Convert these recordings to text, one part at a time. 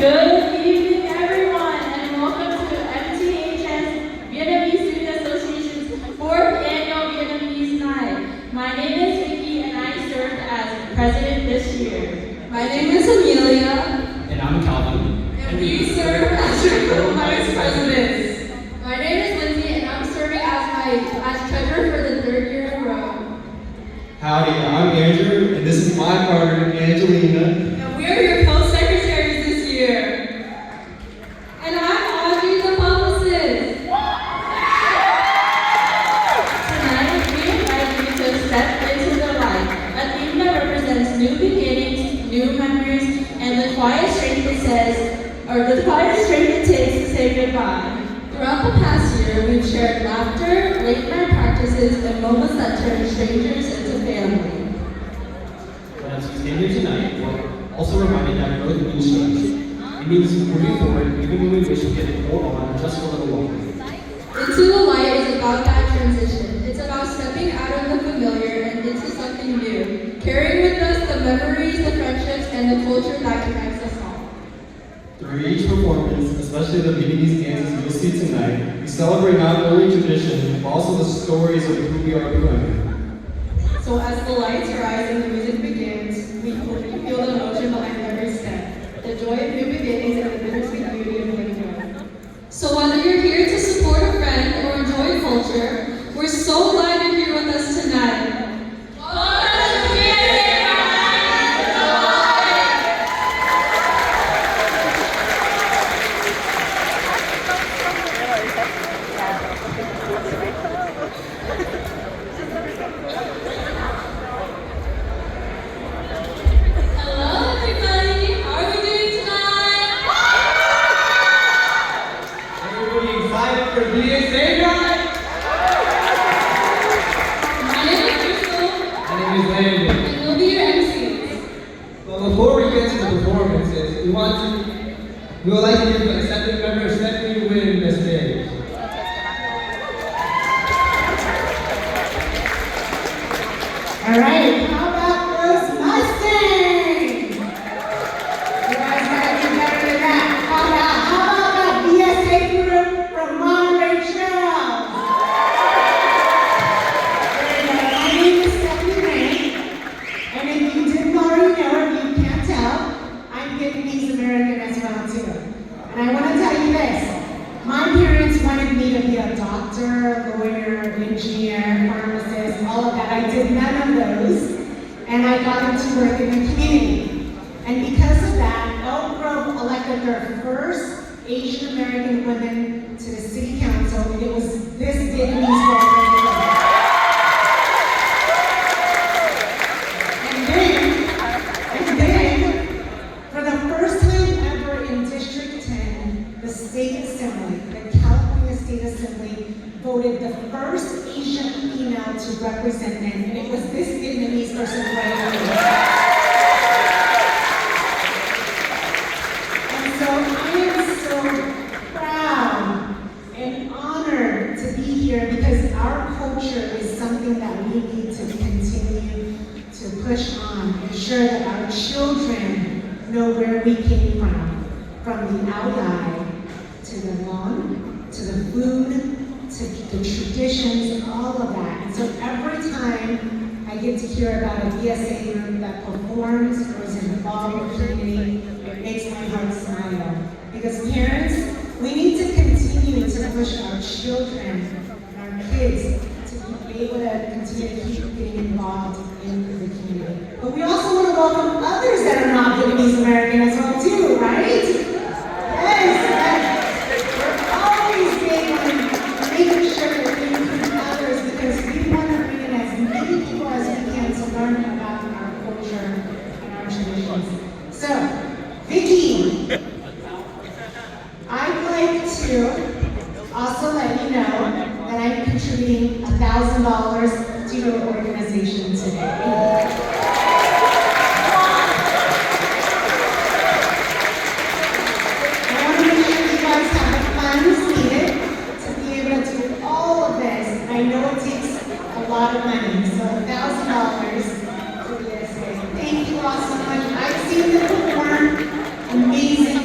Good evening, everyone, and welcome to MTHS Vietnamese Student Association's 4th Annual Vietnamese Night. My name is Vicky, and I served as president this year. My name is Amelia. And I'm Calvin. And we serve as your co-vice presidents. My name is Lindsay, and I'm serving as treasurer for the 3rd year in a row. Howdy, I'm Andrew, and this is my partner, Angelina. And we are your co-secretaries this year. And I'm Audrey, the publicist. Tonight, we invite you to step into the light, a theme that represents new beginnings, new memories, and the quiet strength it takes to say goodbye. Throughout the past year, we've shared laughter, late night practices, and moments that turn strangers into family. But as we stand here tonight, we're also reminded that growth means change. It means moving forward even when we wish we could hold on just a little longer. Into the Light is about that transition. It's about stepping out of the familiar and into something new, carrying with us the memories, the friendships, and the culture that connects us all. Through each performance, especially the Vietnamese dances you'll see tonight, we celebrate not only tradition, but also the stories of who we are becoming. So as the lights rise and the music begins, we feel the emotion behind every step, the joy of new beginnings and the bittersweet beauty of letting go. So whether you're here to support a friend or enjoy culture, we're so glad you're here with us tonight. Hello, everybody. How are we doing tonight? Everybody excited for VSA night? My name is Crystal, My name is Landon. and we'll be your MCs. But before we get to the performances, we would like to give a second member of Stephanie Nguyen the stage. All right, how about those Mustangs? You guys gotta do better than that. How about that VSA group from Monterey Trail? Very good. My name is Stephanie Nguyen, and if you didn't already know, if you can't tell, I'm Vietnamese American as well too. And I want to tell you this. My parents wanted me to be a doctor, lawyer, engineer, pharmacist, all of that. I did none of those, and I got into work in the community. And because of that, Elk Grove elected their first Asian American woman to the city council, and it was this Vietnamese girl right here. And then, for the first time ever in District 10, the State Assembly, the California State Assembly, voted the first Asian female to represent them, and it was this Vietnamese person right here. And so I am so proud and honored to be here because our culture is something that we need to continue to push on, ensure that our children know where we came from the outside to the lawn, to the food, to the traditions, all of that. And so every time I get to hear about a VSA group that performs or is involved with the community, it makes my heart smile. Because parents, we need to continue to push our children and our kids to be able to continue to keep getting involved in the community. But we also want to welcome others that are not Vietnamese American as well too, right? Yes, we're always big on making sure that we include others because we want to bring in as many people as we can to learn about our culture and our traditions. So, Vicky, I'd like to also let you know that I'm contributing $1,000 to your organization today. I know it takes a lot of money, so $1,000 to VSA. Thank you all so much. I've seen them perform amazing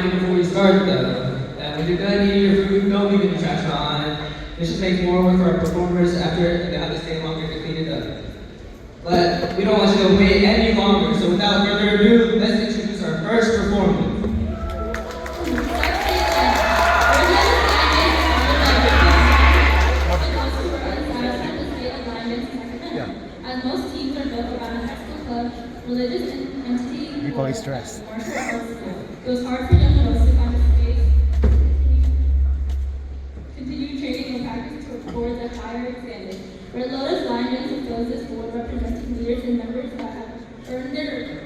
reminder before we start though, that when you're done eating your food, don't leave any trash behind. This just makes more work for our performers after they have to stay longer to clean it up. But we don't want you to wait any longer, so without further ado, let's introduce our first performance. As most teams are built around a high school club, religious entity, You probably stressed. martial arts school. It was hard for young adults to find a space, continue training and practice towards a higher standard. Red Lotus Lions fulfills this role representing leaders and members that have earned their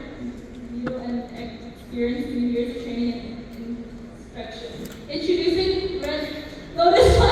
view and experienced 3 years of training and inspection. Introducing Red Lotus Lions!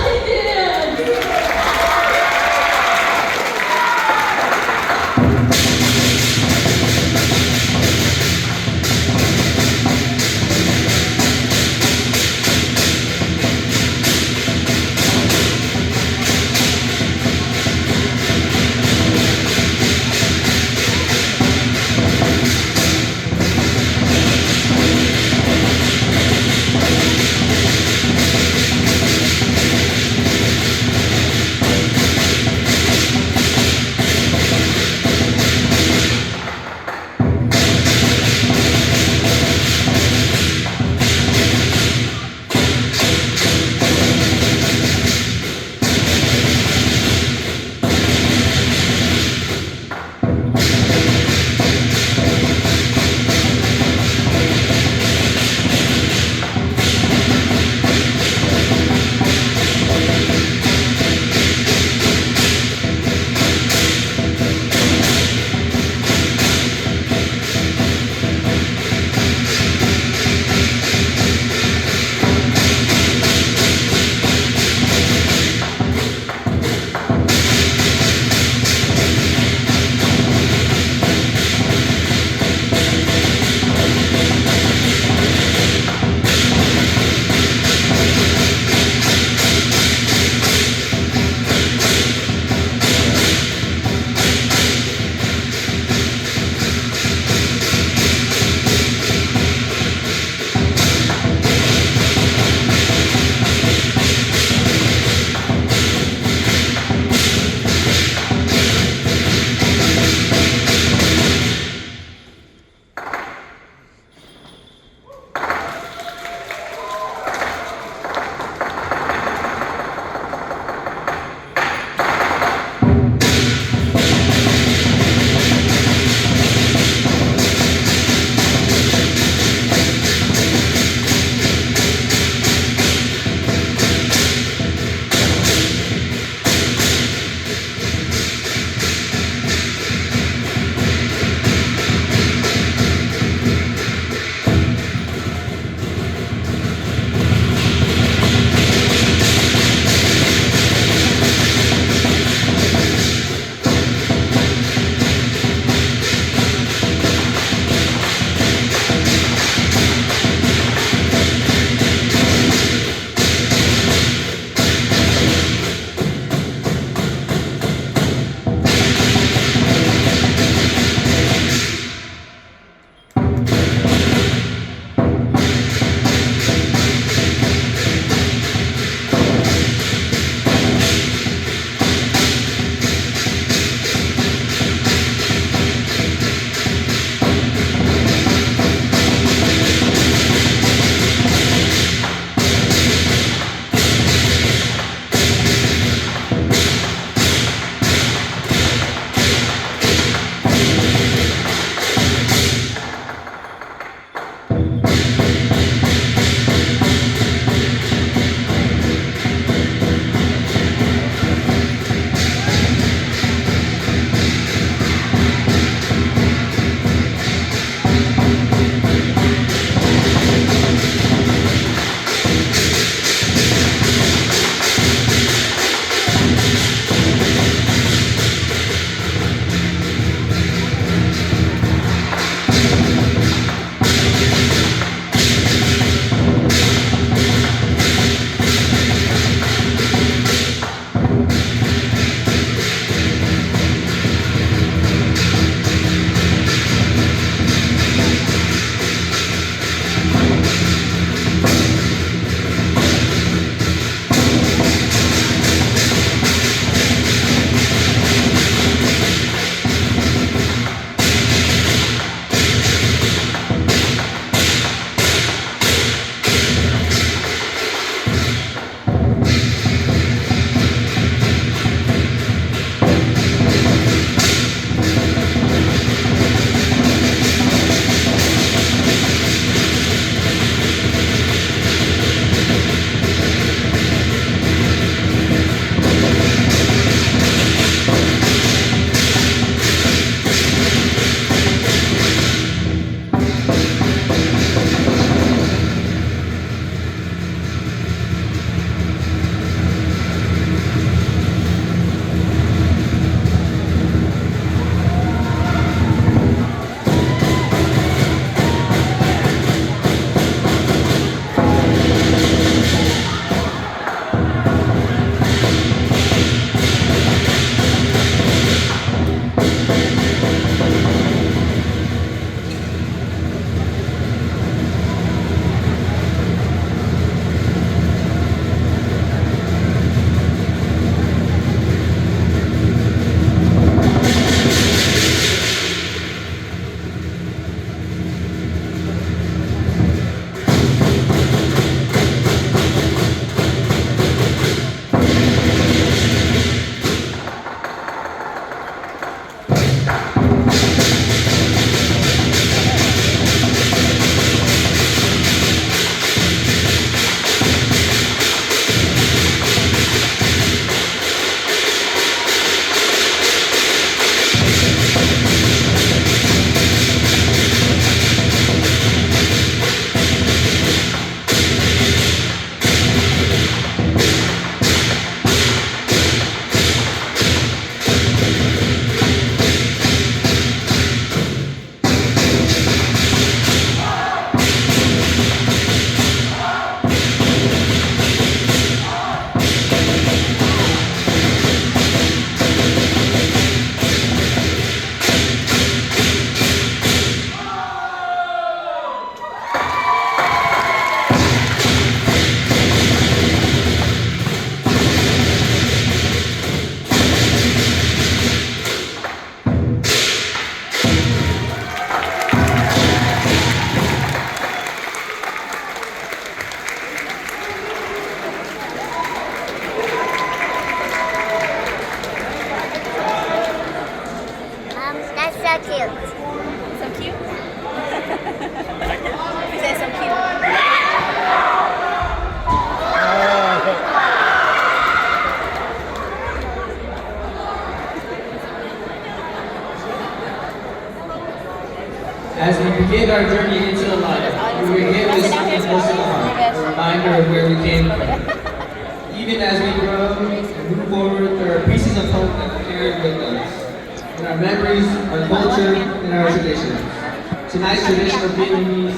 reminder of where we came from. Even as we grow and move forward, there are pieces of hope that we carry with us. In our memories, our culture, and our traditions. Tonight's traditional Vietnamese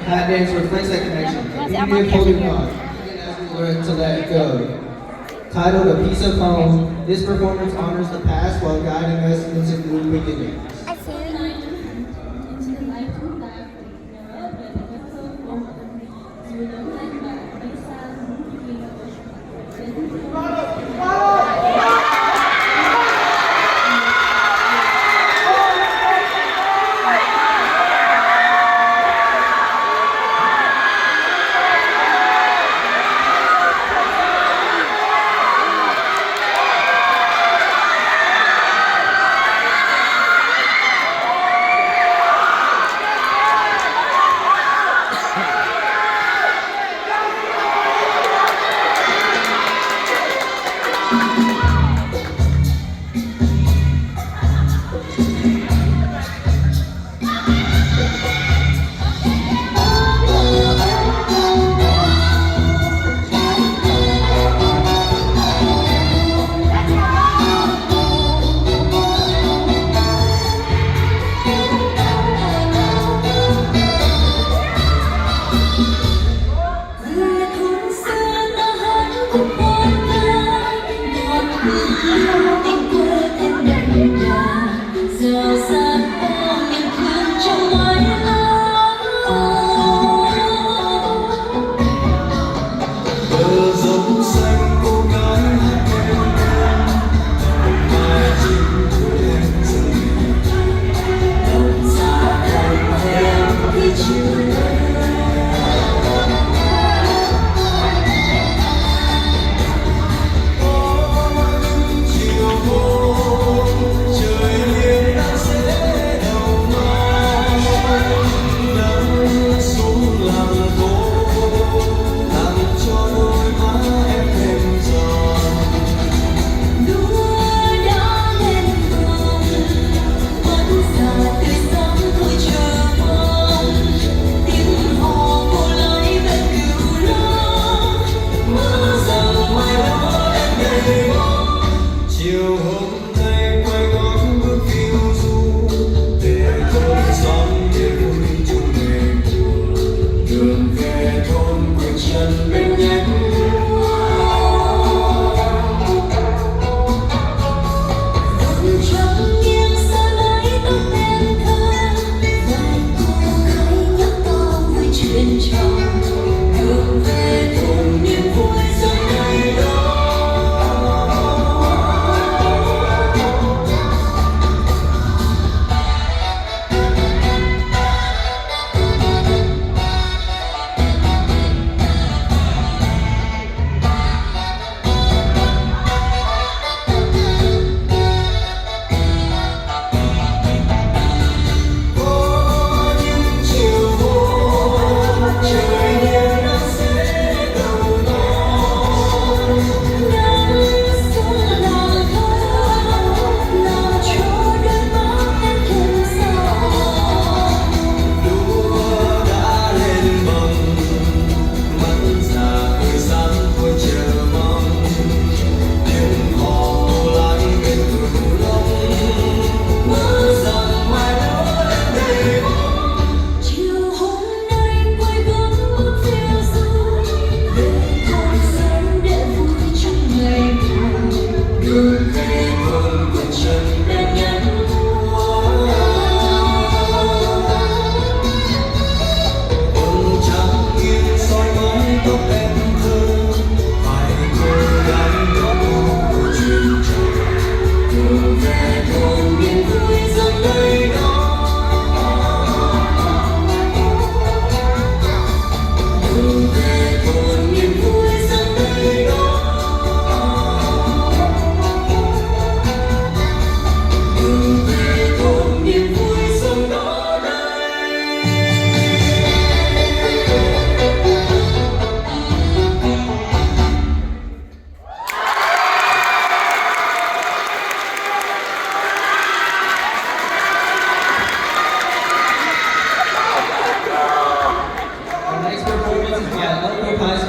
hat dance reflects that connection. A beauty of holding on, even as we learn to let go. Titled A Piece of Home, this performance honors the past while guiding us into new beginnings.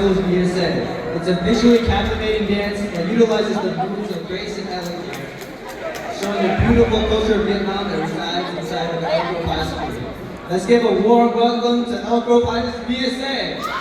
Highschool's VSA. It's a visually captivating dance that utilizes the moves of grace and elegance, showing the beautiful culture of Vietnam that resides inside of Elk Grove High School. Let's give a warm welcome to Elk Grove High's VSA.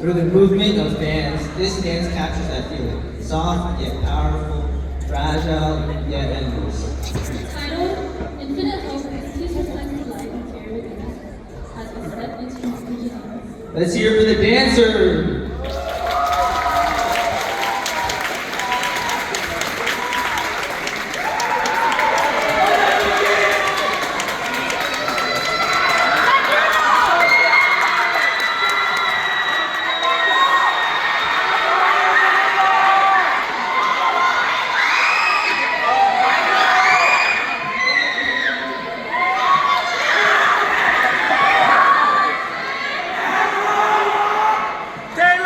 Through the movement of dance, this dance captures that feeling. Soft yet powerful, fragile yet endless. Titled Infinite Hope, please reflect the light and carry within us as we step into this beginning. Let's hear it for the dancer! Take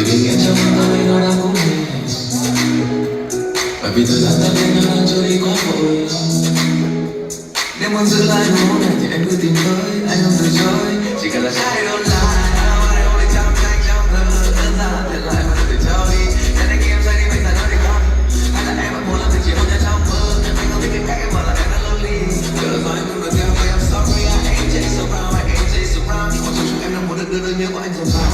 bình yên trong tôi nó đã cố định. Bởi vì thời gian ta bên nhau đang trôi đi quá vội. Nếu muốn giữ lại nỗi này thì em cứ tìm tới, anh không từ chối. Chỉ cần là trái đôi lại, em only trong tranh trong thơ. Đơn giản thiệt lại mà đừng cho đi. Nên anh em say đi mình là nói đi con. Hay là em vẫn muốn làm gì chỉ hôn nhau trong mơ. Anh không biết cái cách em bảo là em đã lonely. Giờ là nói em đừng theo mà em sorry. I ain't chase around, I ain't chase around. Chỉ có trong chúng em đang muốn được đưa đôi nhớ của anh dần vào.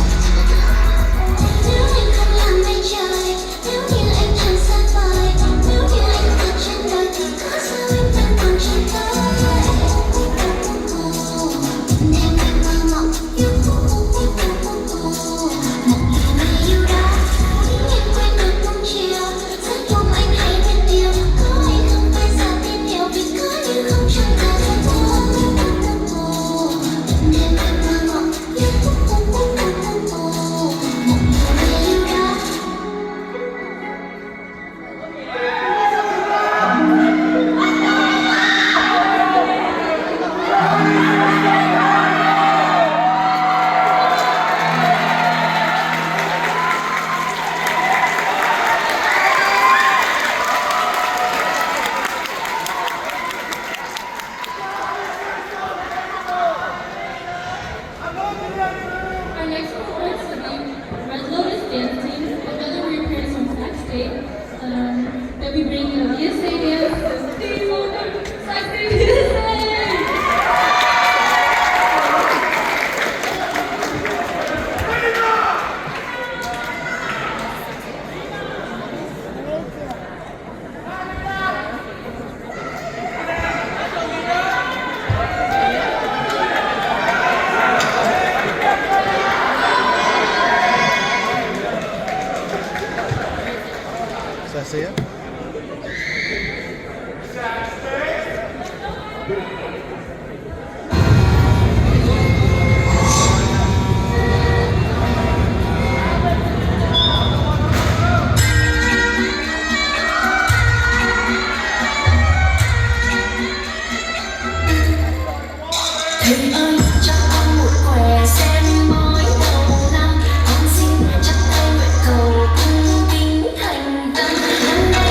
Nếu anh không làm mây trời, nếu như anh chẳng xa vời, nếu như anh vượt trên đời thì có sao em vẫn còn trong tôi. Đêm em mơ mộng yêu một người yêu đó, nhưng em quên được nung chiều. Rất mong anh hãy biết điều, có hay không phải giờ tin nhiều vì có như không trong ta sẽ thôi. Đêm em mơ mộng yêu một người yêu đó. Our next performance will be Red Lotus dance team, another reappearance from Sac State. They'll be bringing the VSA dance, the team of Sac State VSA. Does that see it? Thầy ơi, cho con một quẻ xem bói đầu năm. Con xin chắp tay nguyện cầu cung kính thành tâm. Năm nay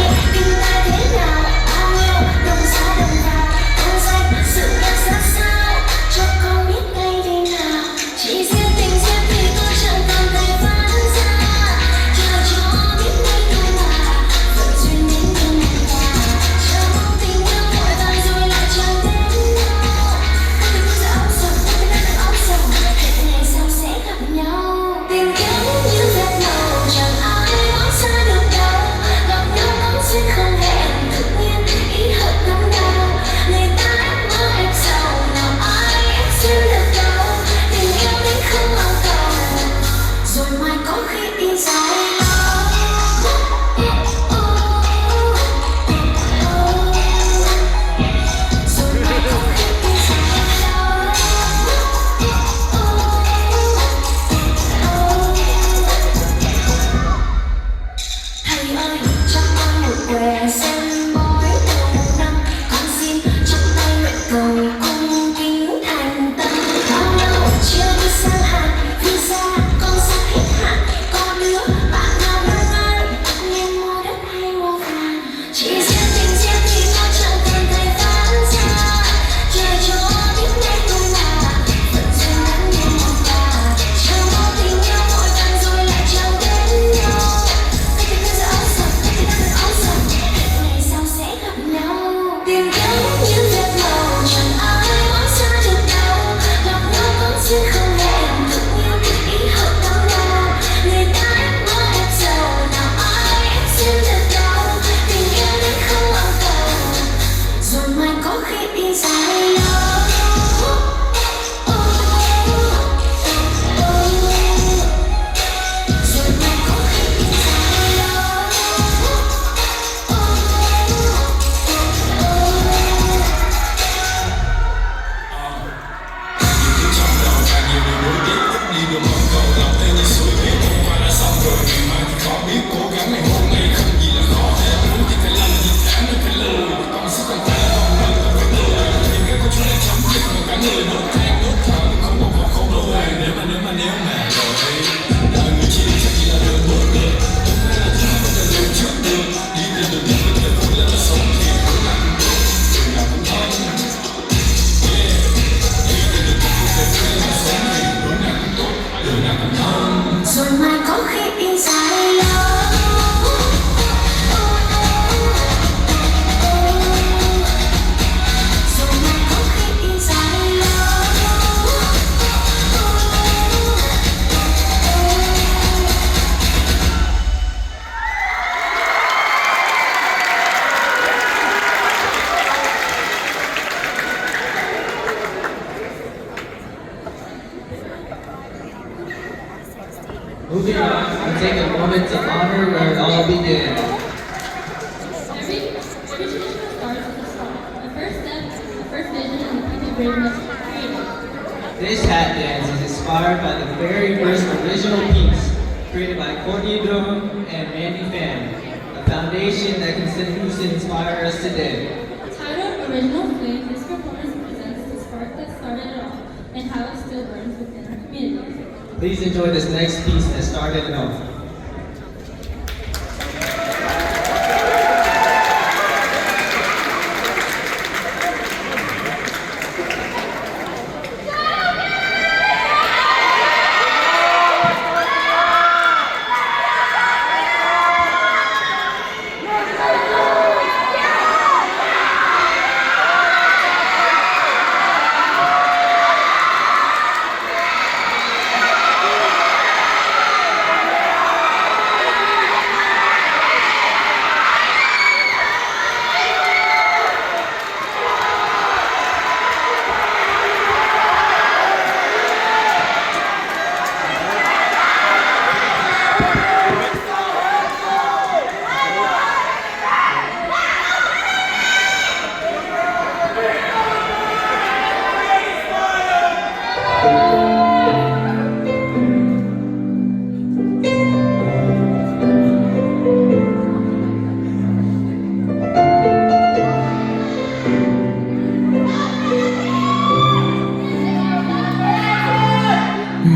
rồi mai có khi dài lâu. Rồi mai có khi dài lâu. Moving on, we'll take a moment to honor where it all began. Every tradition starts with a song. The first step, the first vision, and the people braveness created. This hat dance is inspired by the very first original piece created by Courtney Drum and Mandy Fan, a foundation that continues to inspire us today. Titled Original Flame, this performance presents the spark that started it all and how it still burns within our community. Please enjoy this next piece that started it off.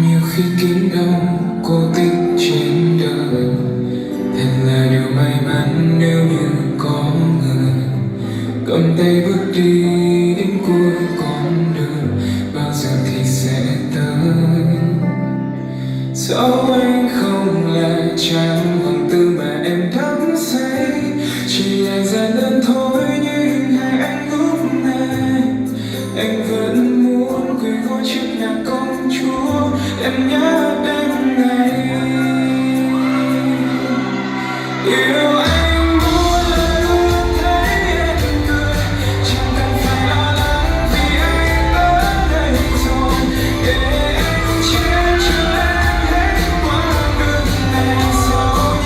Nhiều khi kín đau cô tích trên đời, thật là điều may mắn nếu như có người cầm tay bước đi đến cuối con đường, bao giờ thì sẽ tới. Dẫu anh không là chàng hoàng tử mà em đắm say, chỉ là giản đơn thôi như hình hài anh lúc này. Anh vẫn muốn quỳ gối trước nhà công chúa, em nhớ đêm ngày yêu anh muốn là luôn thấy em cười, chẳng cần phải lo lắng vì anh ở đây rồi, để anh che chở em hết quãng đường này sau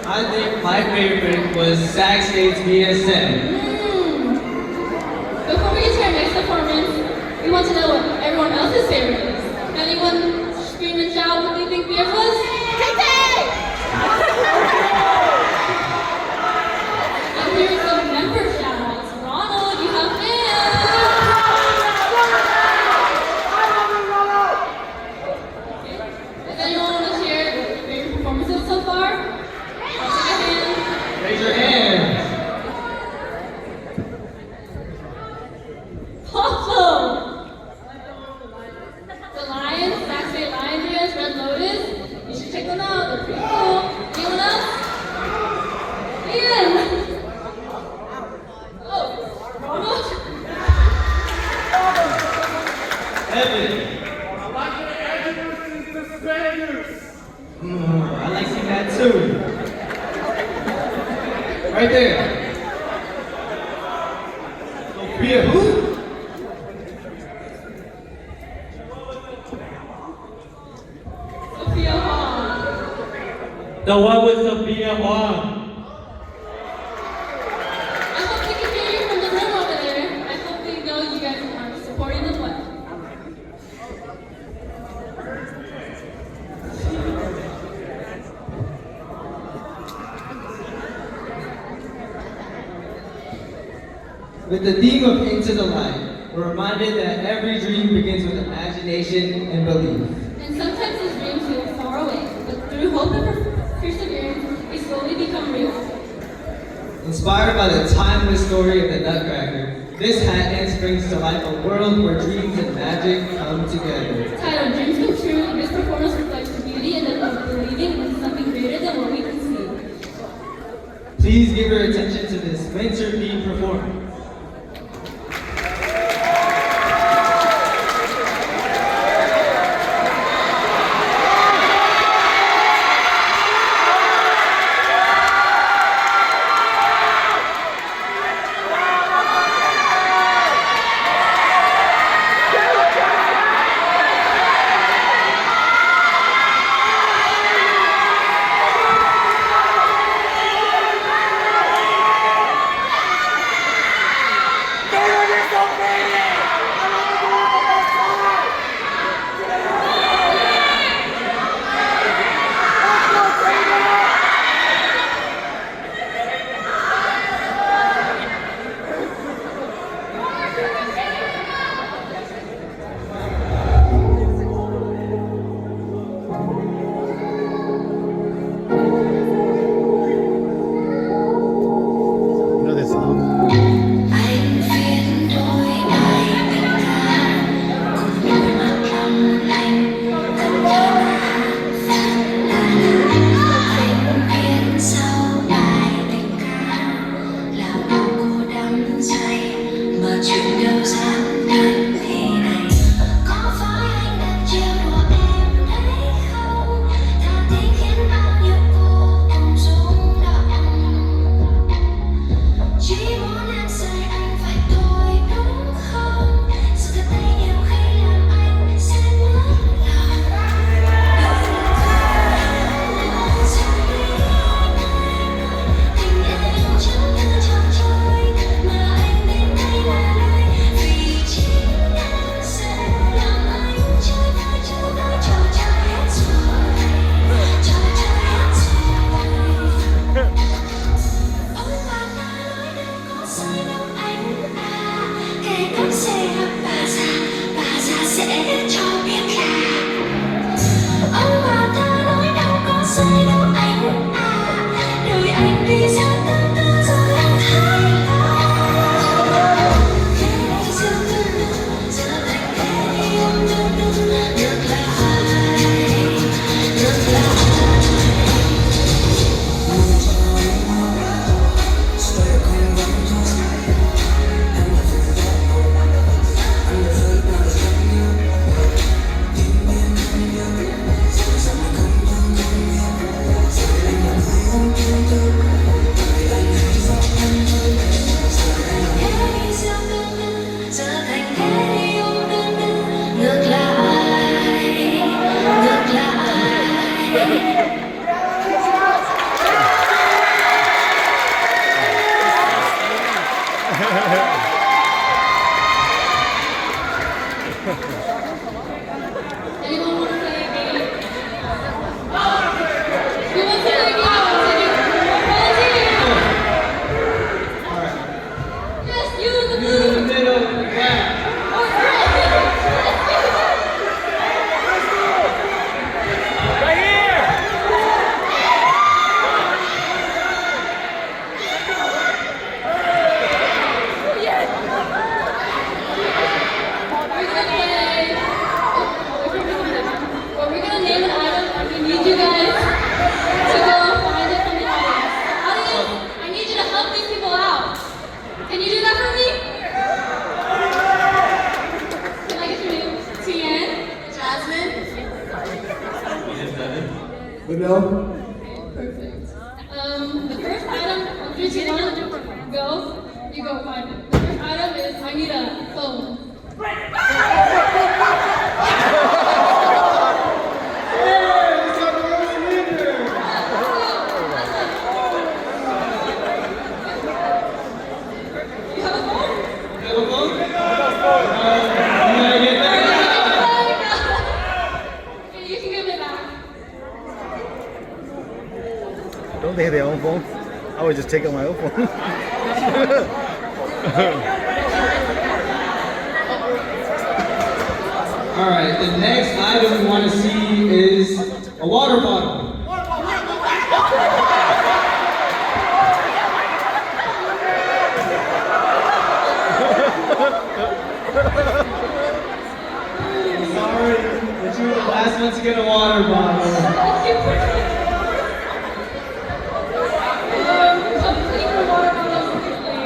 I think my favorite was Sac State's VSA. Before we get to our next performance, we want to know what everyone else's favorite is. Anyone scream and shout what they think theirs was? I'm hearing some member shout-outs. Ronald, you have fans! Does anyone want to share their favorite performances so far? Raise your hand. Awesome! The Lions, Sac State Lions fans, Red Lotus. You should check them out. They're pretty cool. Anyone else? Ian! Oh, Ronald? Evan. I like seeing that too. Right there. Sophia who? Sophia Hall. The one with Sophia Huang. I hope they can hear you from the room over there. I hope they know you guys are supporting them well. With the theme of Into the Light, we're reminded that every dream begins with imagination and belief. And sometimes those dreams feel far away, but through hope and perseverance, they slowly become real. Inspired by the timeless story of the Nutcracker, this hat dance brings to life a world where dreams and magic come together. Titled Dreams Come True, this performance reflects the beauty and of believing in something greater than what we can see. Please give your attention to this winter-themed performance. But no? Perfect. The first item, on 3, 2, 1, go. You go find it. The first item is I need a phone. You can give it back. Don't they have their own phone? I would just take out my own phone. All right, the next item we want to see is a water bottle. I'm sorry that you were the last one to get a water bottle. Come clean the water bottles quickly.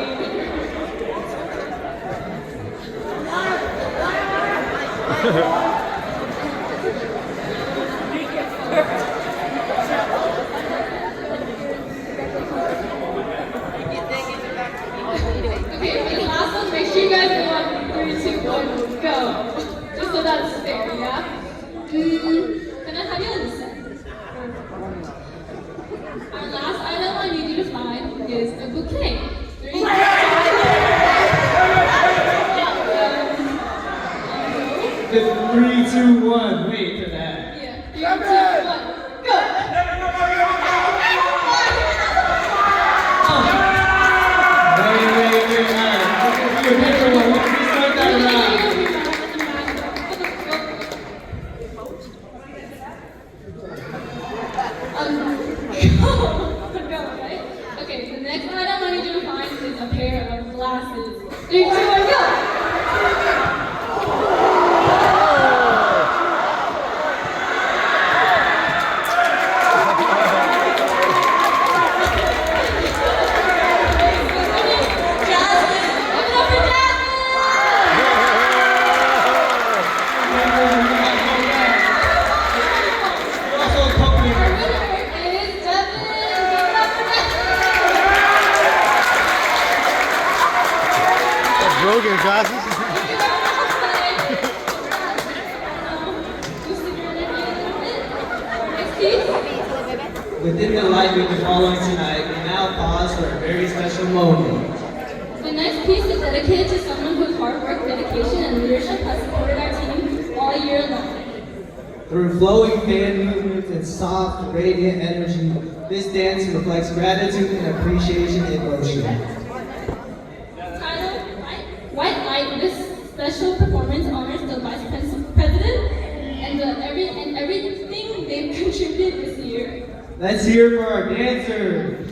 Okay, for the last one, make sure you guys go on 3, 2, 1, go. Just so that's fair, yeah? Can I have you listen? Our last item I need you to find is a bouquet. 3, 2, 1. The 3, 2, 1. Wait for that. Yeah. 3, 2, 1, go. Wait. All right. Your paper one. Let's restart that round. Go, right? Okay, the next item I need you to find is a pair of glasses. 3, 2, 1, go! Rogan glasses. Within the light we've been following tonight, we now pause for a very special moment. The next piece is dedicated to someone whose hard work, dedication, and leadership has supported our team all year long. Through flowing fan movements and soft, radiant energy, this dance reflects gratitude and appreciation in motion. Title, White Light. This special performance honors the Vice President and everything they've contributed this year. Let's hear for our dancers.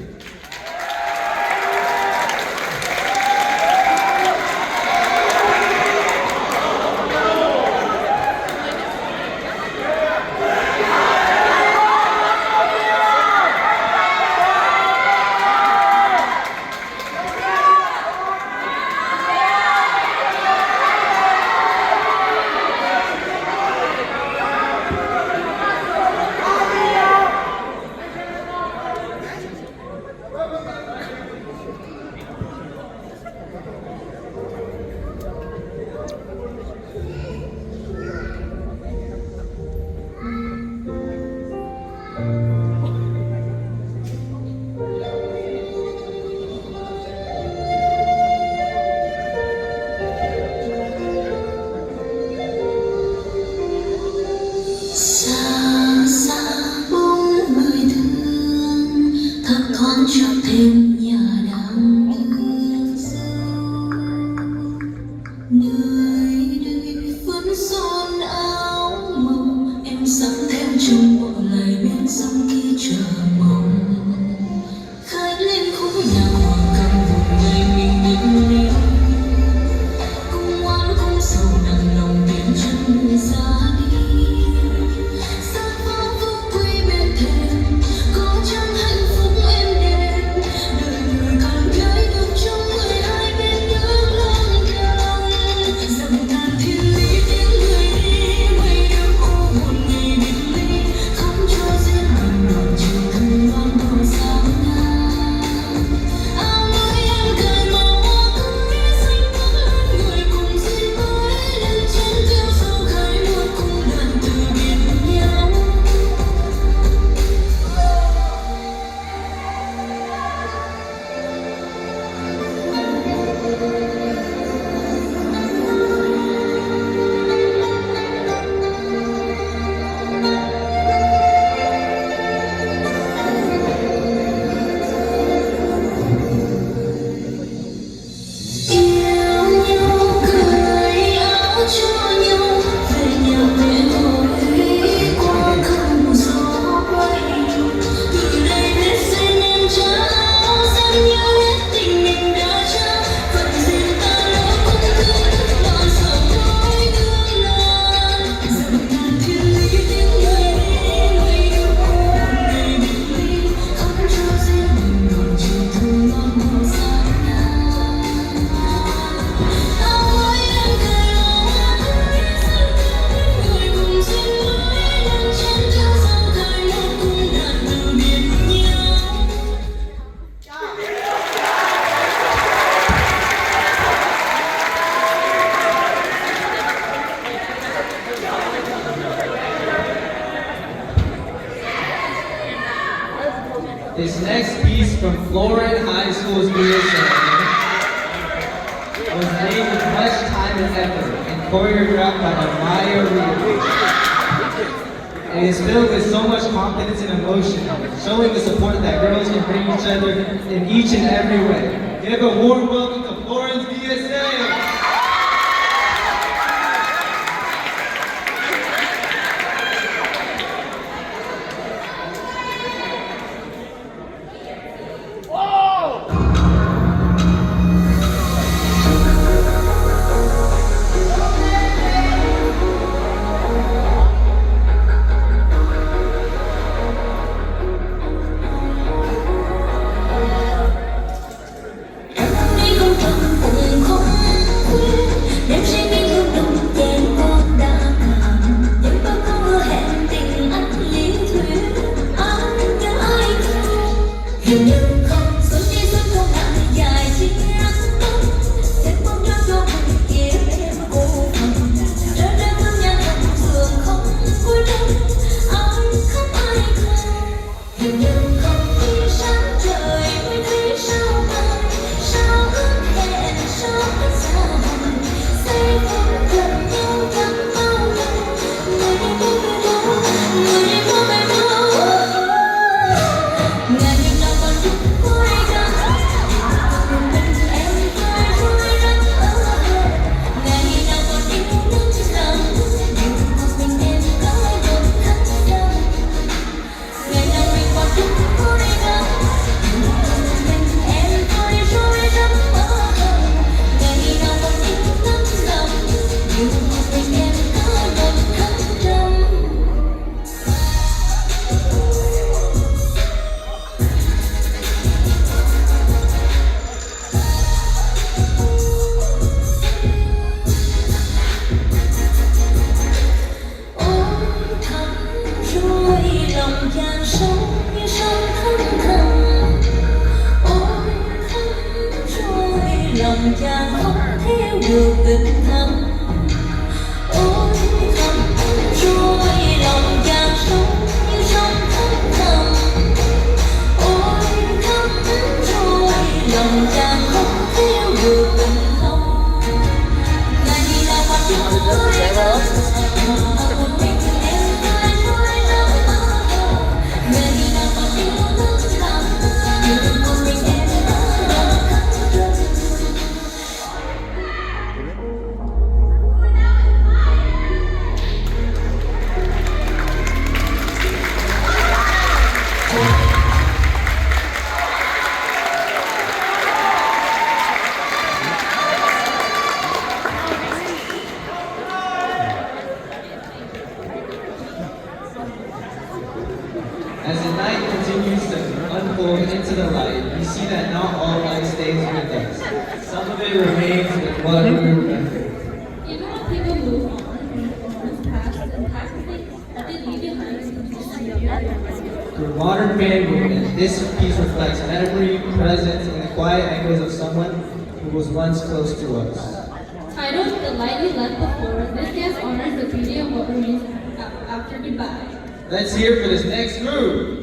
This next piece from Florin Highschool's VSA was made with much time and effort and choreographed by Maya Reed. It is filled with so much confidence and emotion, showing the support that girls can bring each other in each and every way. Give a warm welcome to Florin's VSA. As the night continues to unfold into the light, we see that not all light stays with us. Some of it remains with what we remember. Even when people move on from moments past and past things that they leave behind in the Through modern fan movement, this piece reflects memory, presence, and the quiet echoes of someone who was once close to us. Titled The Light We Left Before, this dance honors the beauty of what remains after goodbye. Let's hear for this next group.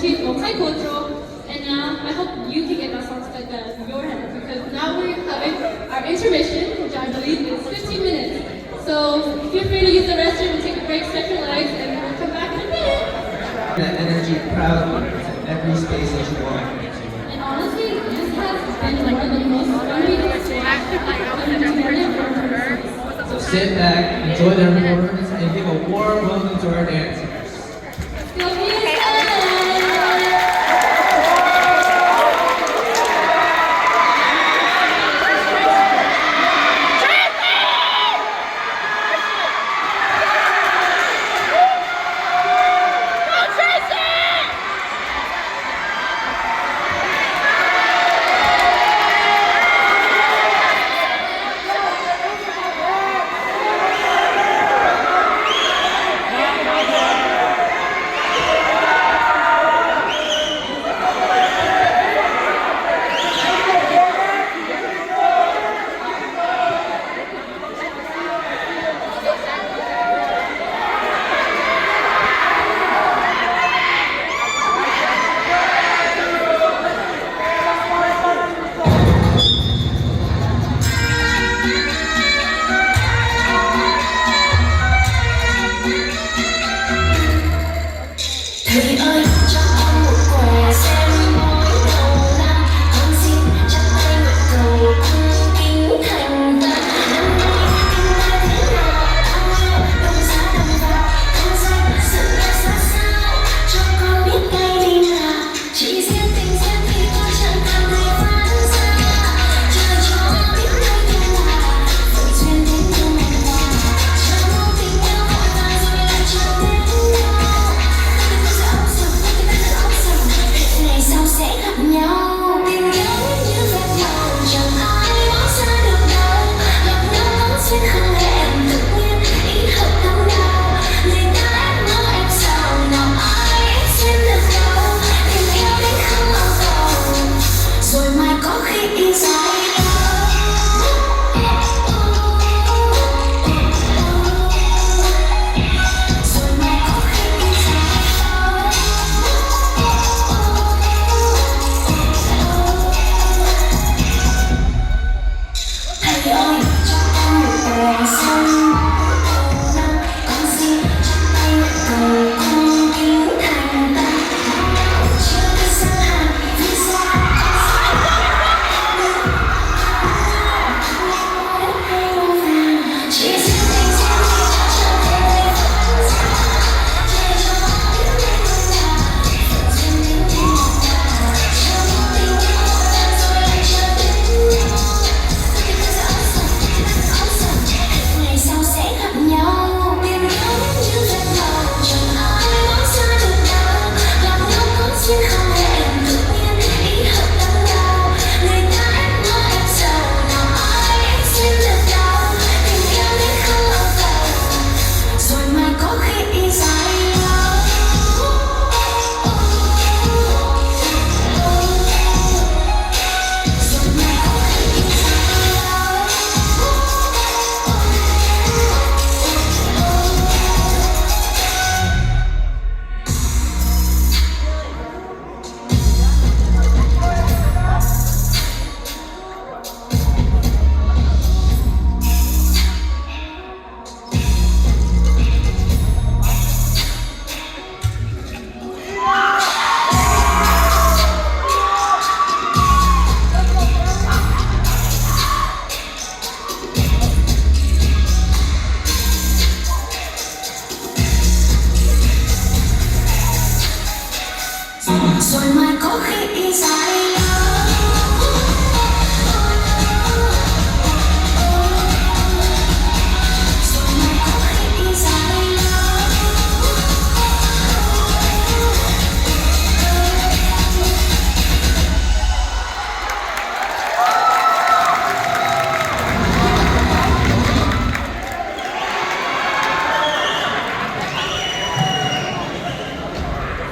multicultural, and now I hope you can get that song stuck in your head, because now we're having our intermission, which I believe is 15 minutes. So feel free to use the restroom and take a break, stretch your legs, and we'll come back in a minute. That energy proudly in every space that you walk into. And honestly, this has been one of the most fun weekends I've come together. So sit back, enjoy their performance, and give a warm welcome to our dancers. Go VSA!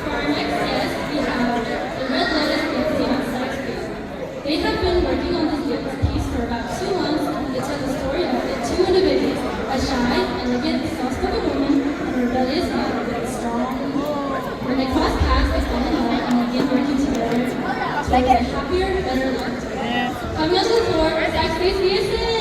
For our next guest, we have the Red Lotus dance team towards a happier, better life together. Coming on to the floor, Sacramento State VSA.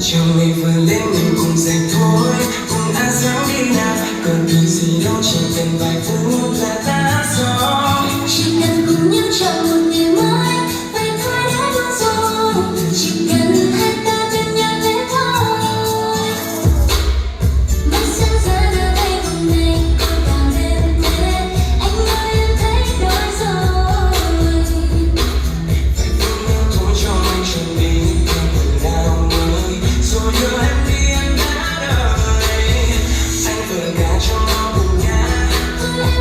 Chiều ngày vừa lên mình cùng dậy thôi, cùng đã dám đi nào, còn cần gì đâu chỉ cần vài phút là đã rồi. Chỉ cần cùng nhau chọn một ngày mới, vậy thôi đã đủ rồi. Chỉ cần hai ta bên nhau thế thôi. Mắt sáng ra đưa tay hôm nay, còn càng đêm thế. Anh ơi em thấy đổi rồi. Phải cùng nhau thôi cho anh chuẩn bị thêm một đào mới, rồi đưa em đi anh đã đợi. Anh vợ cả cho nó cùng nhau.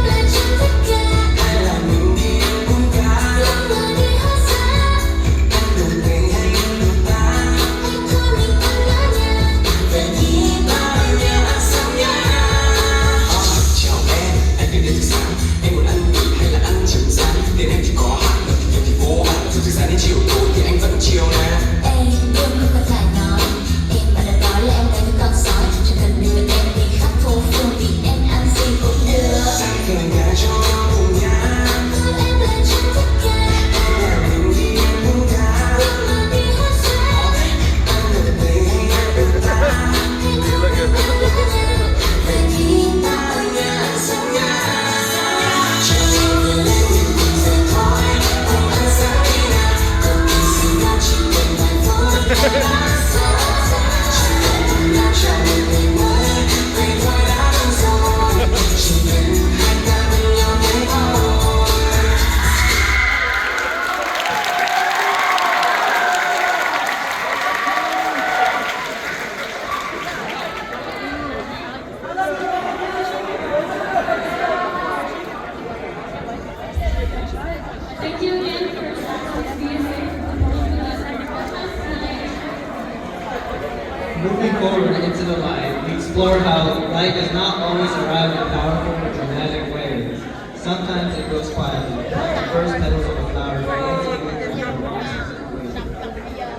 explore how light does not always arrive in powerful or dramatic ways. Sometimes it grows quietly, like the first petals of a flower fading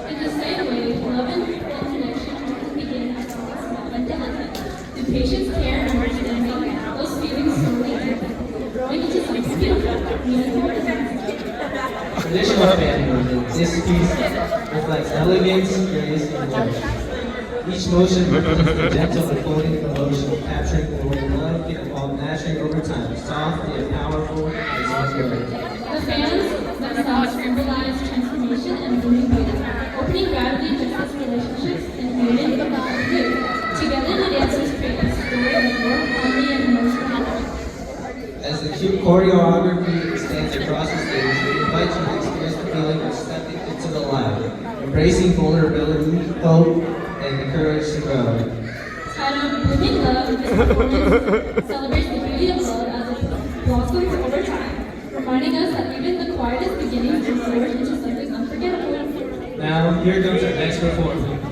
In the same way, love and connection often begin as small and delicate. Through patience, care, and understanding, those feelings slowly deepen, growing into something beautiful, meaningful, and lasting. Traditional family, this piece reflects elegance, grace, and joy. Each motion represents the gentle unfolding of emotion, capturing the way love can evolve naturally over time, soft yet powerful, and ongoing. The fans themselves symbolize transformation and blooming beauty, opening gravity justice relationships and creating a bond of youth. Together, the dancers create a story of warmth, harmony, and emotional connection. As the cute choreography extends across the stage, we invite you to experience the feeling of stepping into the light, embracing vulnerability, hope, and the courage to grow. Titled Blooming Love, this performance celebrates the beauty of love as it blossoms over time, reminding us that even the quietest beginnings can flourish into something unforgettable. Now, here comes our next performer.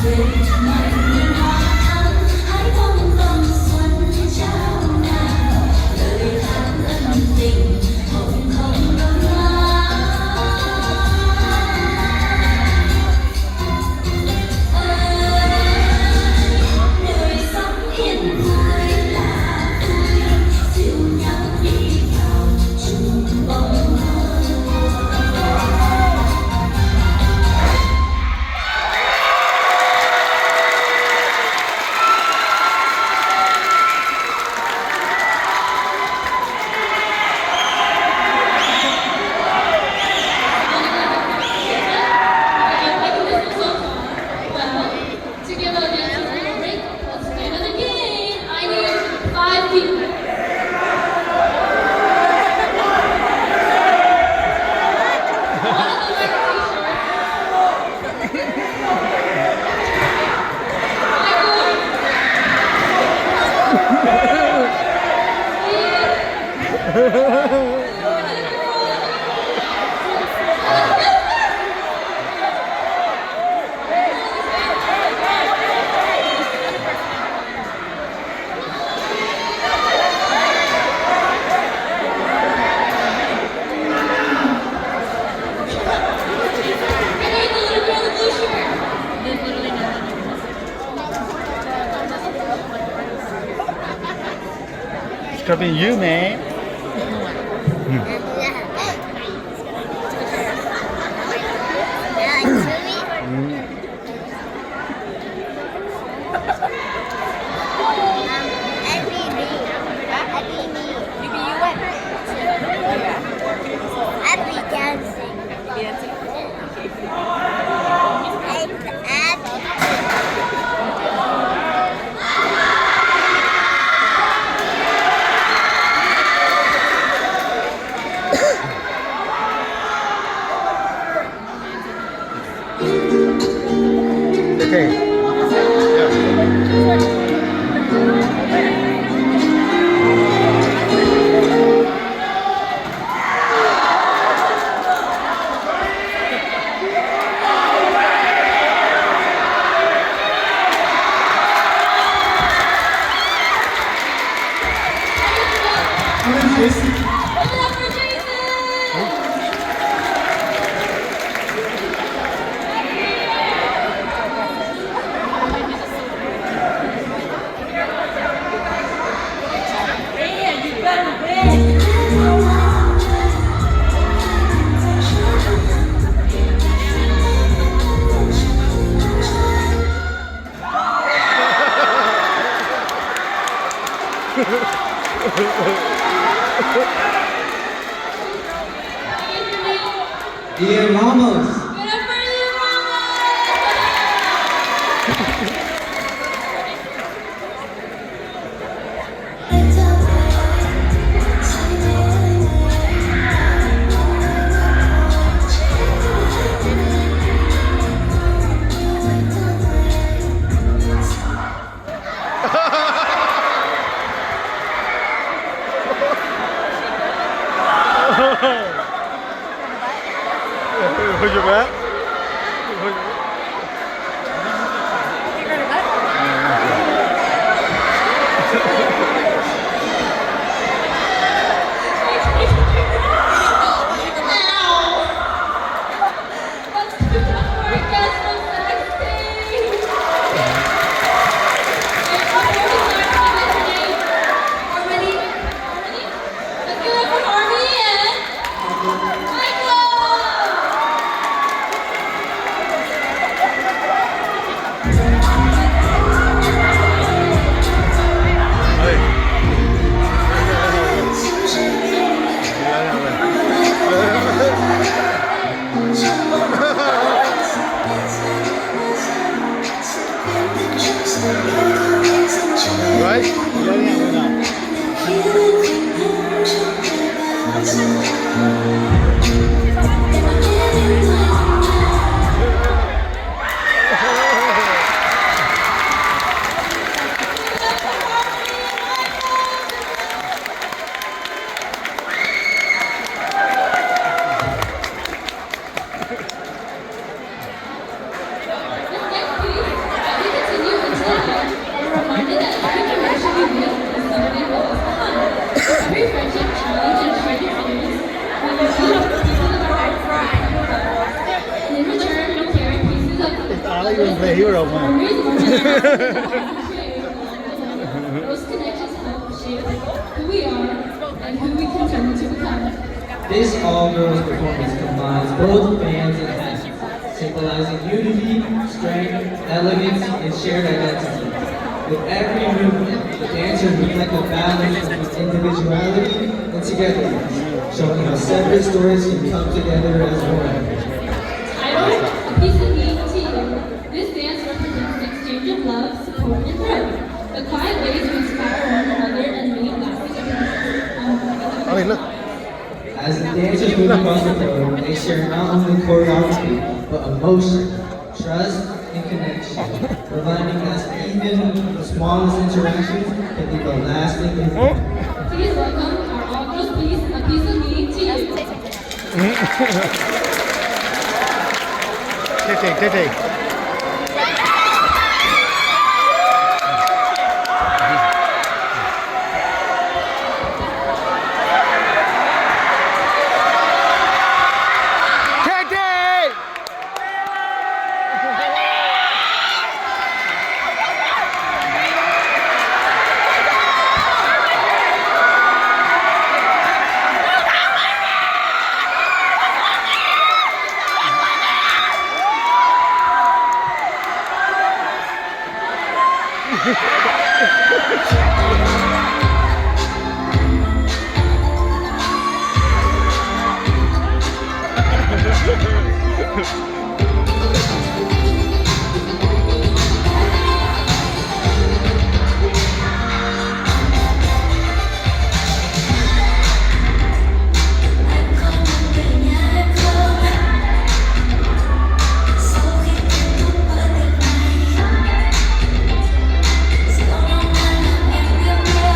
về mọi niềm hoa thắm hãy bông tông xuân trao nàng lời hát ân tình hồng hồng đôi hoa đời sống yên vui là vui dìu nhau đi vào chung bóng mơ. Together dancers will break. Let's play another game. I need 5 people. One of the red t-shirts. It's gonna be you, man. Okay. Dear Mamas. Would you every friendship, challenge, and shared experience, we receive pieces of our hearts and in return, we carry pieces of Ali was the hero, man. Those connections help shape who we are and who we continue to become. This all-girls performance combines both bands and hands, symbolizing unity, strength, elegance, and shared identity. With every movement, the dancers reflect a balance between individuality and togetherness, showing how separate stories can come together as one. Titled A Piece of Me to You, this dance represents the exchange of love, support, and growth. The quiet ways we inspire one another and leave lasting impressions. Ali, look. As the dancers move across the floor, they share not only choreography, but emotion, trust, and connection, reminding us even the smallest interactions can leave a lasting impact. Please welcome our all-girls piece, A Piece of Me to You. Tete. Hãy subscribe cho kênh Ghiền Mì Gõ để không bỏ lỡ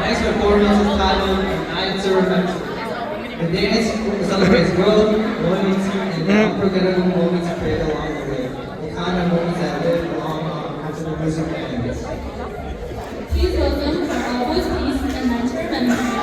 next performance is titled A Night to Remember. The dance celebrates growth, loyalty, and the unforgettable moments created along the way. The kind of moments that live long after the music ends. Please welcome our Always Peace and Night to Remember.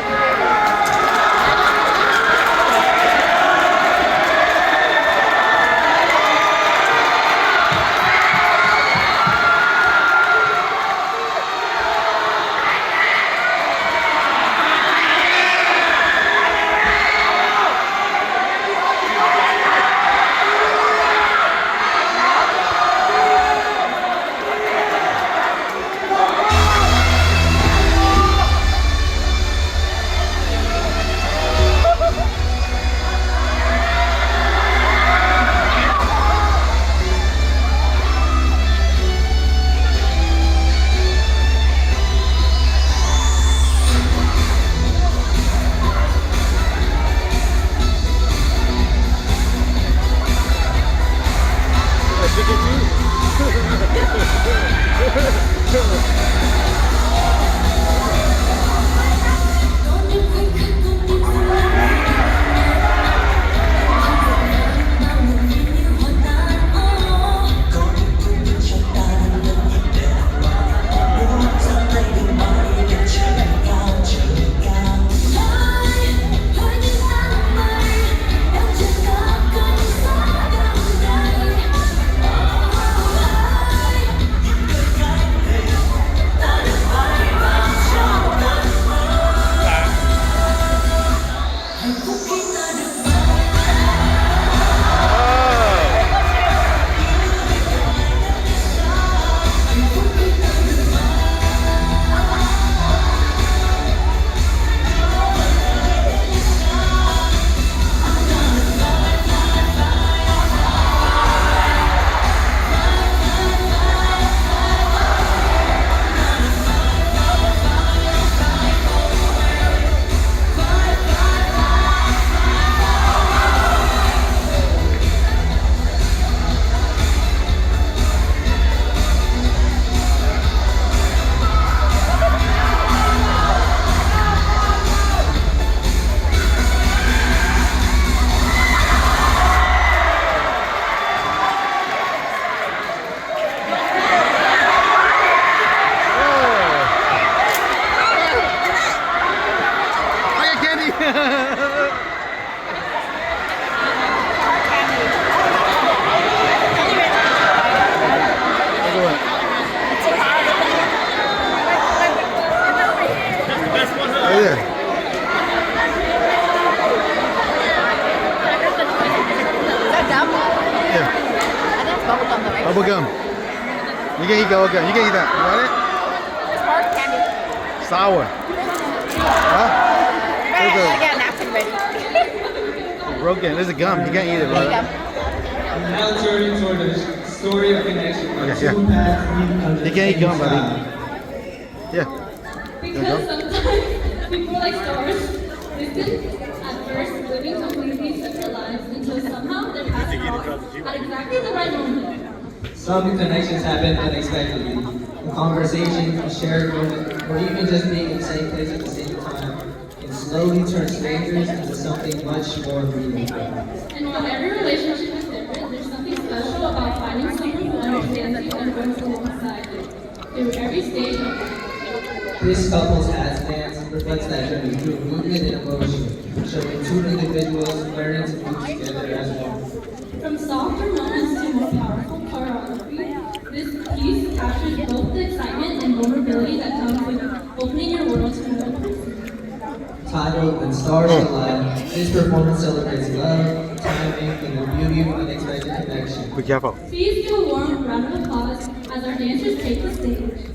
Bubble gum. You can eat bubble gum. You can eat that. You want it? It's hard candy. Sour. Huh? I got a napkin ready. Broken. There's a gum. You can't eat it, brother. Now turning toward the story of connection. Okay, yeah. You can't eat gum, buddy. Yeah. Because sometimes people like stars listen at first living completely separate lives until somehow their paths cross at exactly the right moment. Some connections happen unexpectedly. A conversation, a shared moment, or even just being in the same place at the same time can slowly turn strangers into something much more meaningful. And while every relationship is different, there's something special about finding someone who understands you and works alongside you through every stage of life. This couple's dance reflects that journey through movement and emotion, showing two individuals learning to move together as one. From softer moments to more powerful choreography, this piece captures both the excitement and vulnerability that comes with opening your world to another person. Titled When Stars Align, this performance celebrates love, timing, and the beauty of unexpected connection. Be careful. Please give a warm round of applause as our dancers take the stage.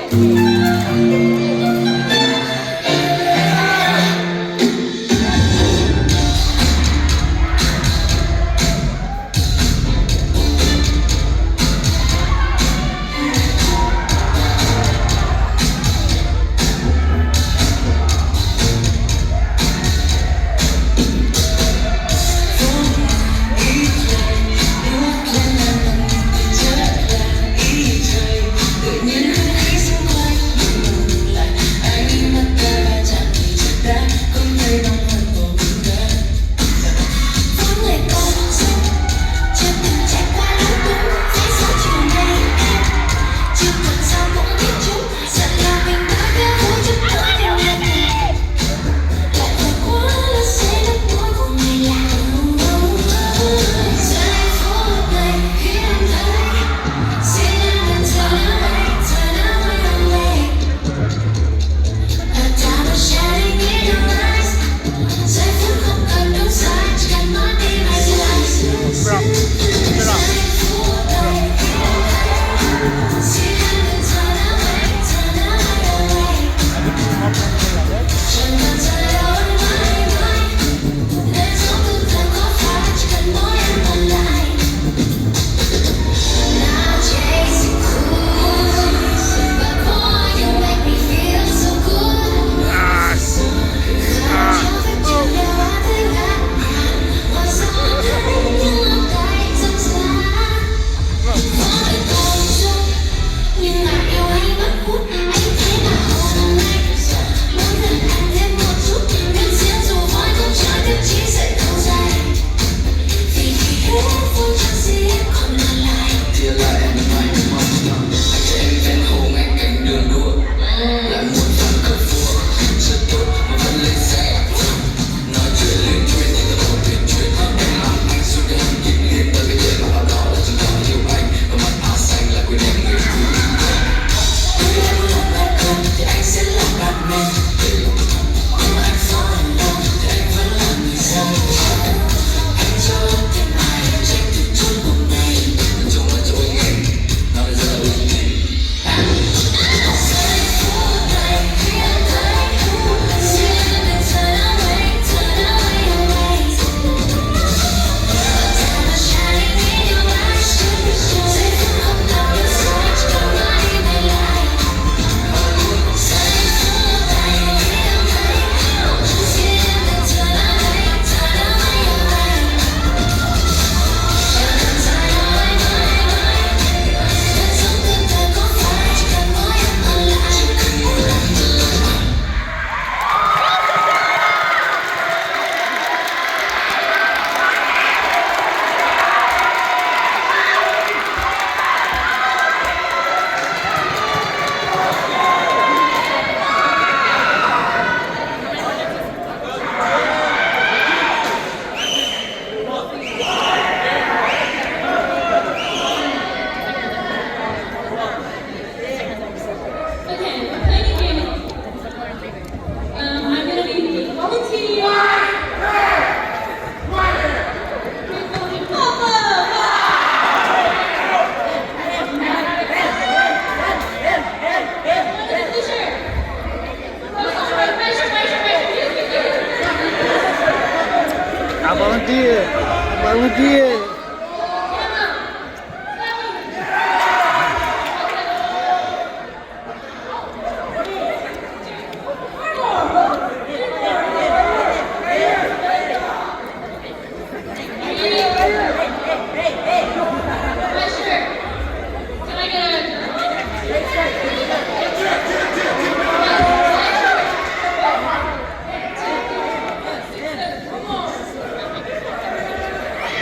Volunteer.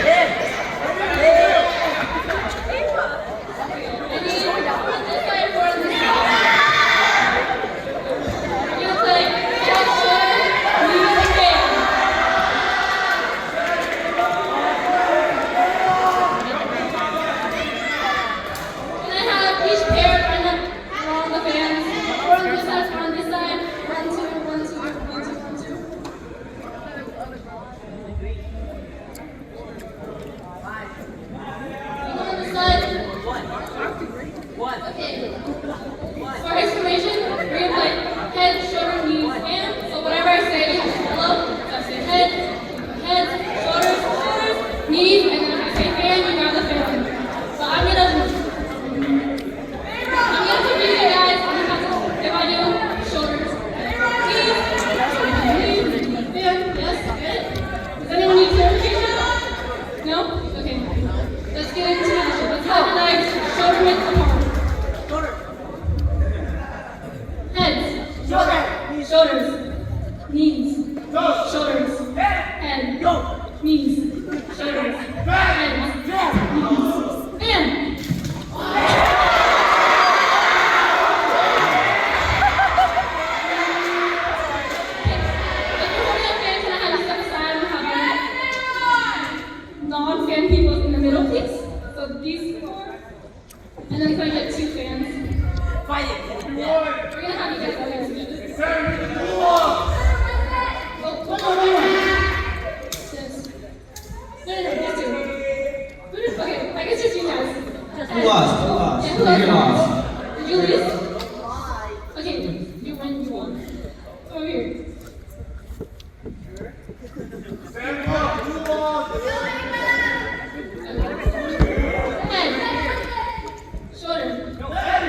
Yeah. heads, shoulders, knees, shoulders, head, knees, shoulders, head, knees, and non-fan people in the middle, please. So these four, and then we're gonna get 2 fans. We're gonna have you guys up here. This. No, these 2. Okay, I guess just you guys. Who lost? Yeah, Who who lost? lost? Did you lose? Okay, you win, you won. Over here. Head, shoulder,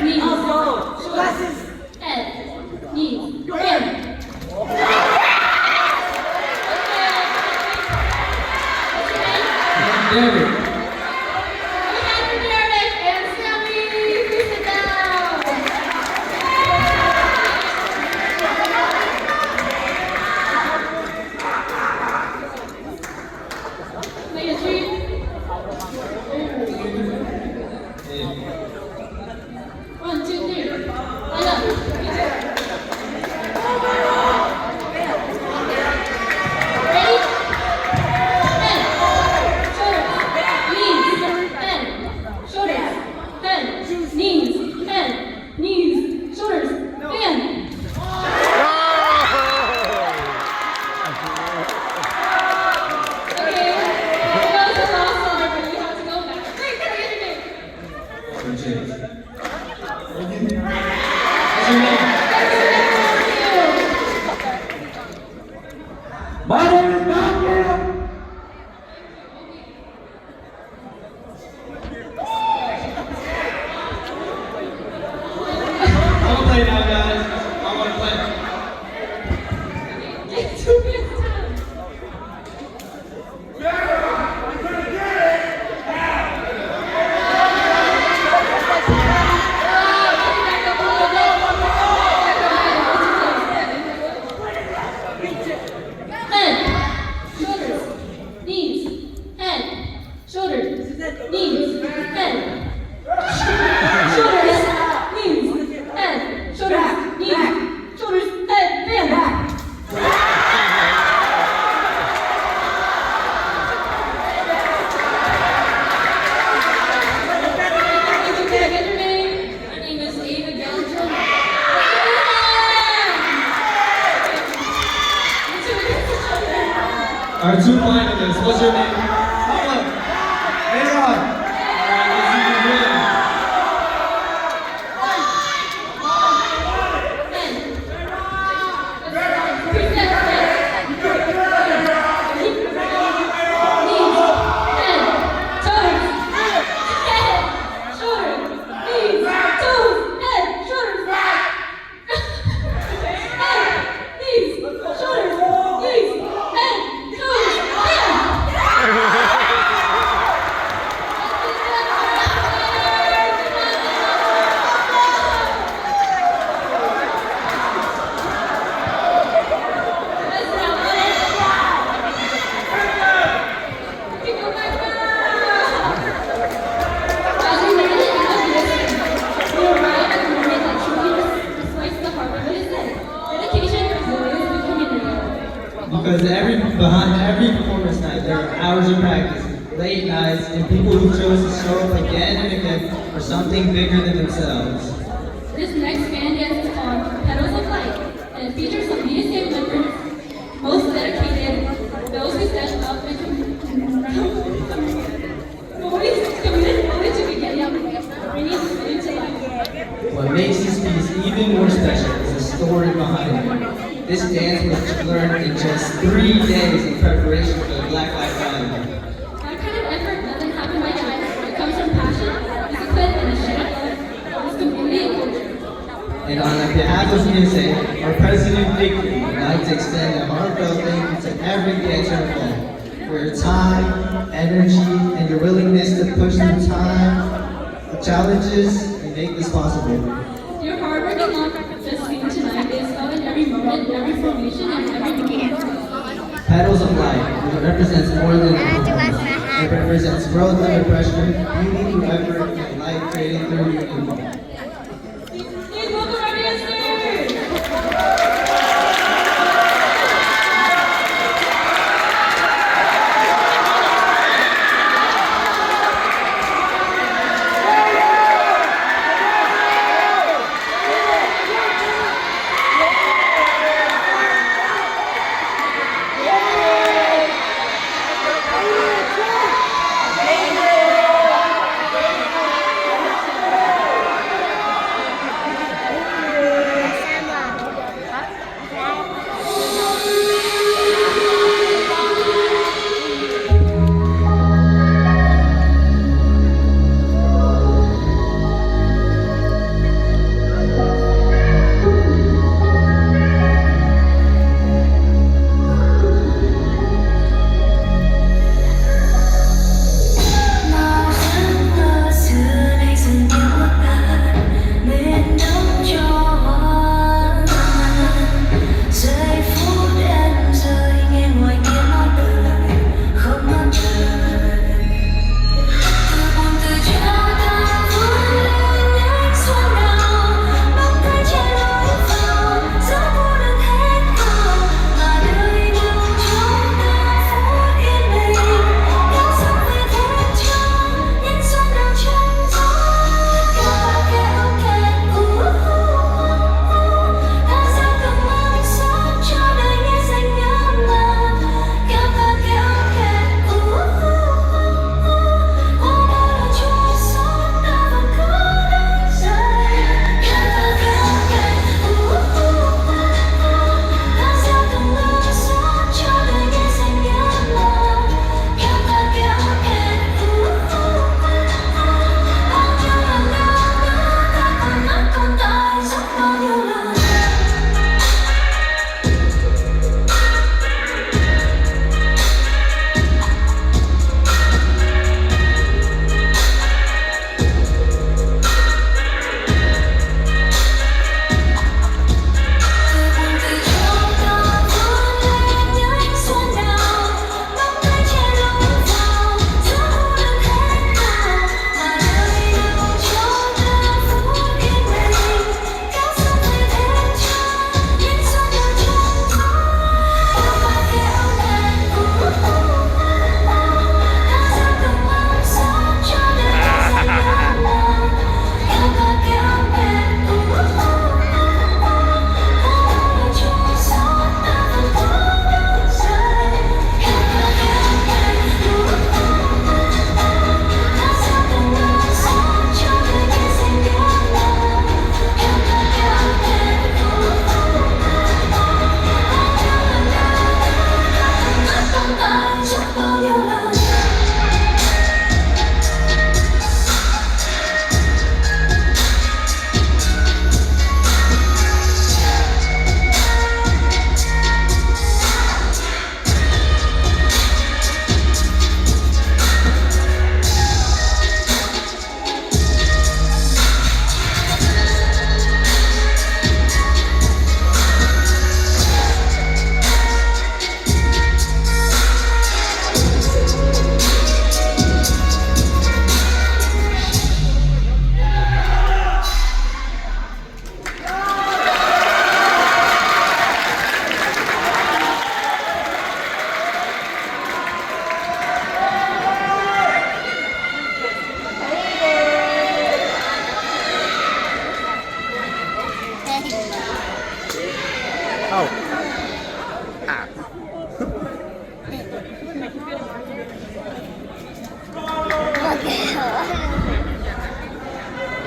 knees, shoulders, head, knees, and David. Derek and Sammy, please sit down. Make a treat. One, two, three. Line up. Ready? Head, shoulders, knees, head, knees, shoulders, and okay, that was the last one, but you have to go back. Wait, can I get your name? What's your name? My name is Matthew. I want to play now, guys. I want to play. Get 2 minutes down. Head, shoulders, knees, head, shoulders, knees, head, shoulders, knees, head, shoulders, knees, shoulders, head, bam. Okay, get your name. My name is Ava Galton. Our 2 finalists. What's your name? Aaron. Aaron. All right, let's see who wins. Because behind every performance night, there are hours of practice, late nights, and people who chose to show up again and again for something bigger than themselves. This next band dance is called Petals of Light, and it features some VSA members, most dedicated, those who stepped up and always committed fully to bringing this video to life. What makes this piece even more special is the story behind it. This dance was learned in just 3 days in preparation for the Black Lives Matter. That kind of effort doesn't happen by chance. It comes from passion, discipline, and a shared love for this community and culture. And on behalf of VSA, our President Vicky would like to extend a heartfelt thank you to every dancer involved for your time, energy, and your willingness to push through time, challenges, and make this possible. Your hard work alone just means to Petals of Light, which represents more than a performance. It represents growth under pressure, beauty through effort, and light created through union. Please welcome our dancers.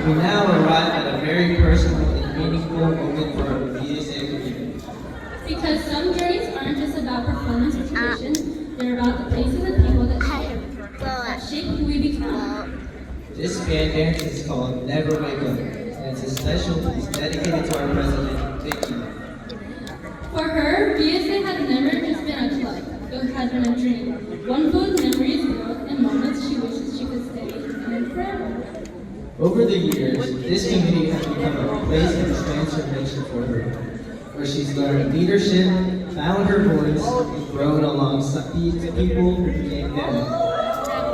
We now arrive at a very personal and meaningful moment for our VSA community. Because some journeys aren't just about performance or tradition, they're about the places and people that shape who we become. This band dance is called Never Wake Up, and it's a special piece dedicated to our president, Vicky. For her, VSA has never just been a club, it has been a dream. One full of memories, growth, and moments she wishes she could stay in forever. Over the years, this community has become a place of transformation for her. where she's learned leadership, found her voice, and grown alongside people who became them.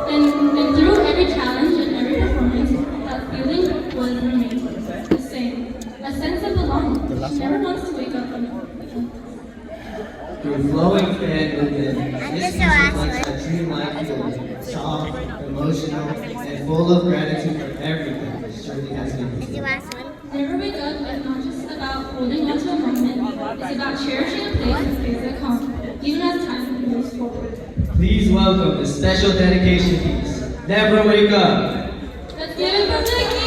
And through every challenge and every performance, that feeling was remained the same. A sense of belonging. She never wants to wake up and Through flowing fan movement, this piece reflects a dreamlike feeling, soft, emotional, and full of gratitude for everything this journey has been. Never wake up is not just about holding on to a moment, it's about cherishing a place and space that come, even as time moves forward. Please welcome the special dedication piece, Never Wake Up. Let's give it for Vicky!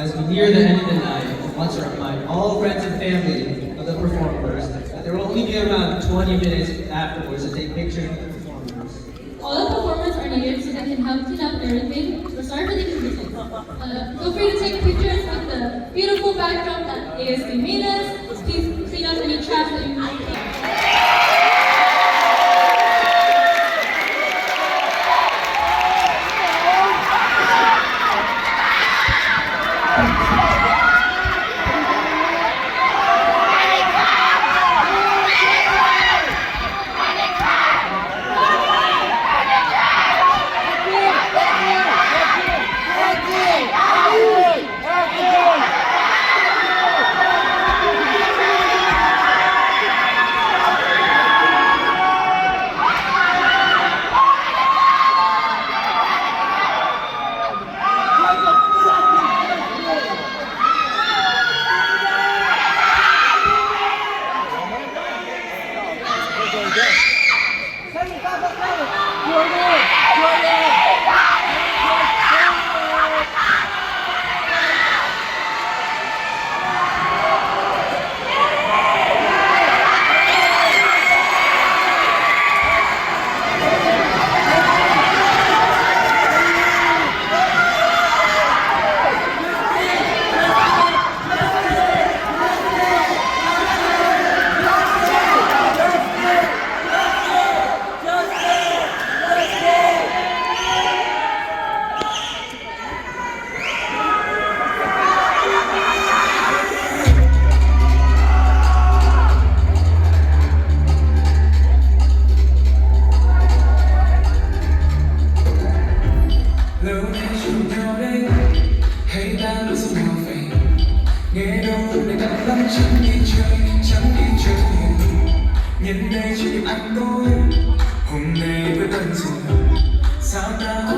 As we near the end of the night, I want to remind all friends and family of the performers that there will only be around 20 minutes afterwards to take pictures with the performers. All the performers are needed so they can help clean up everything. We're sorry for the inconvenience. Feel free to take pictures with the beautiful backdrop that ASB made us. Please clean up any trash that you might take. chẳng đi chơi nhiều. Nhân đây chỉ anh tôi hôm nay với tận rồi sao ta